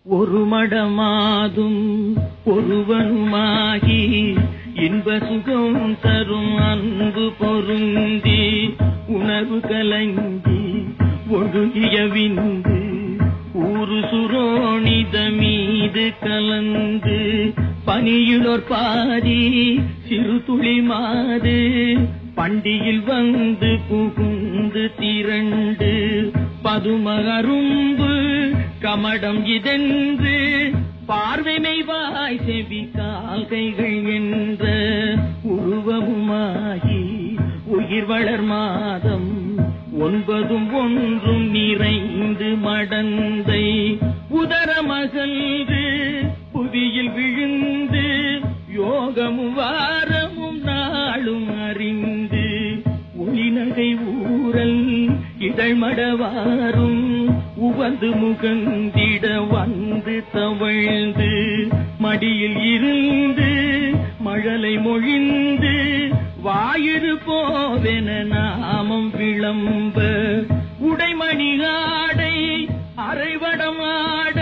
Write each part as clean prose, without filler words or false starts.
ஒரு மடமாதும் ஒருவனுமாகி இன்ப சுகம் தரும் அன்பு பொருந்தி உணர்வு கலங்கி ஒழுகிய விந்து ஊரு சுரோணித மீது கலந்து பனியுளோர் பாதி சிறு துளி மாது பண்டியில் வந்து புகுந்து திரண்டு பதும அரும்பு கமடம் இதென்று பார்வை மெய்வாய் செவி கால் கைகள் என்ற உருவமுமாகி உயிர் வளர் மாதம் 9 ஒன்றும் நிறைந்து மடந்தை உதரமகன்று புவியில் விழுந்து யோகமும் வாரமும் நாளும் அறிந்து ஒளிநகை ஊரல் இதழ்மடவாரும் உவந்து முகந்திட வந்து தவழ்ந்து மடியில் இருந்து மழலை மொழிந்து வாயிறு போவென நாமம் விளம்ப உடைமணி ஆடை அரைவடமாட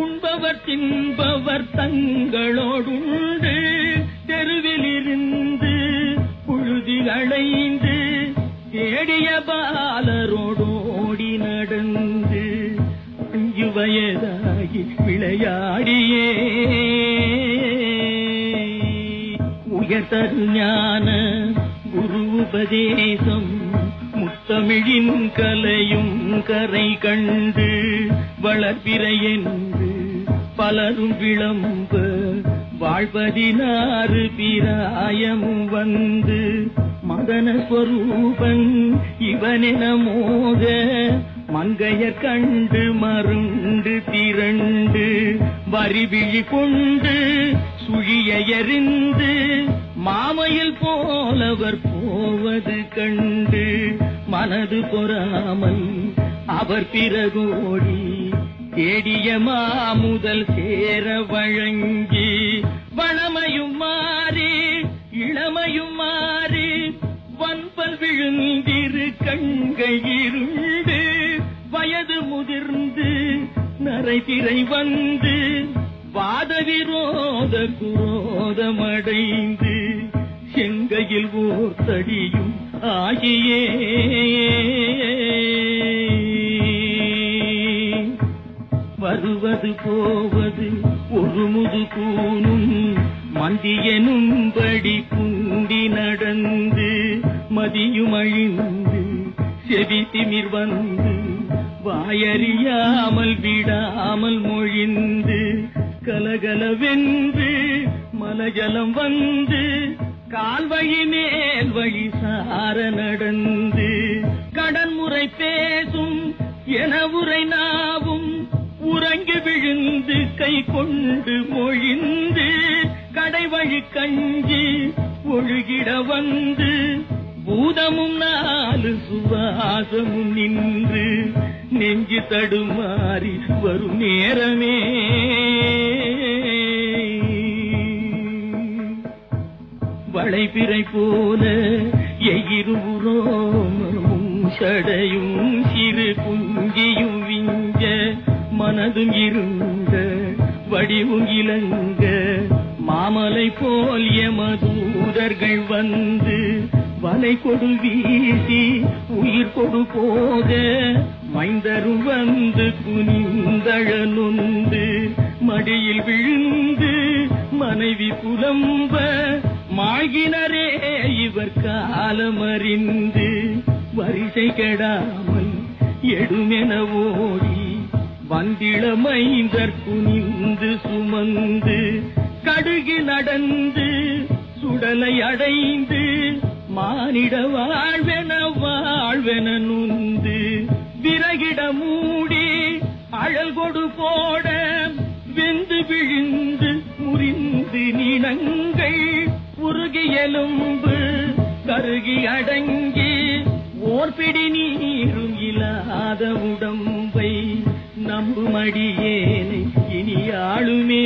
உண்பவர் தின்பவர் தங்களோடுண்டு தெருவில் இருந்து புழுதி அடைந்து தேடிய பாலரோடோடி நடந்து 5 வயதாகி விளையாடியே உயர்தரு ஞான குரு உபதேசம் முத்தமிழின் கலையும் கரை கண்டு வளர்பிறை என்று பலரும் விளம்ப வாழ்வதினாறு பிராயமும் வந்து மதன ஸ்வரூபன் இவனென மோக மங்கையர் கண்டு மருண்டு திரண்டு வரிவிழி கொண்டு சுழிய எறிந்து மாமையில் போலவர் போவது கண்டு மனது பொறாமல் அவர் பிறகோடி தேடிய மாமுதல் சேர வழங்கி வளமையும் மாறி இளமையும் மாறி வன்பல் விழுந்திரு கண்கள் இருண்டு வயது முதிர்ந்து நரைதிரை வந்து வாத விரோத குரோதமடைந்து செங்கையில் ஓர் தடியும் ஆகியே வருவது போவது ஒரு முது கூனும் மந்தியனும்படி குண்டி நடந்து மதியும் அழிந்து செவி திமிர் வந்து வாயறியாமல் விடாமல் மொழிந்து கலகலவென்று மலஜலம் வந்து கால்வழி மேல் வழி சார நடந்து கடன்முறை பேசும் என உரை நாவும் உறங்கி விழுந்து கை கொண்டு மொழிந்து கடைவழி கஞ்சி ஒழுகிட வந்து பூதமும் 4 சுவாசமும் நின்று நெஞ்சு தடுமாறி வரும் நேரமே வளைபிறை போல எயிருரோமமும் சடையும் சிறு குஞ்சியும் விஞ்ச மனதும் இருந்த வடிவும் இலங்க மாமலை போல் எமதூதர்கள் வந்து வலை கொடு வீசி உயிர் கொடு போக மைந்தரும் வந்து குனிந்தழனுந்து மடியில் விழுந்து மனைவி புலம்ப மாகினரே இவர் காலமறிந்து வரிசை கெடாமல் எடுமென ஓடி வந்திளமைந்தர் குனிந்து சுமந்து கடுகி நடந்து சுடலை அடைந்து மானிட வாழ்வென நுந்து விறகிட மூடி அழல் கொடு போட வெந்து விழுந்து முறிந்து நினங்கள் உருகி எலும்பு கருகி அடங்கி ஓர்பிடி நீரும் இல்லாத உடம்பை நம்புமடியேனை இனி ஆளுமே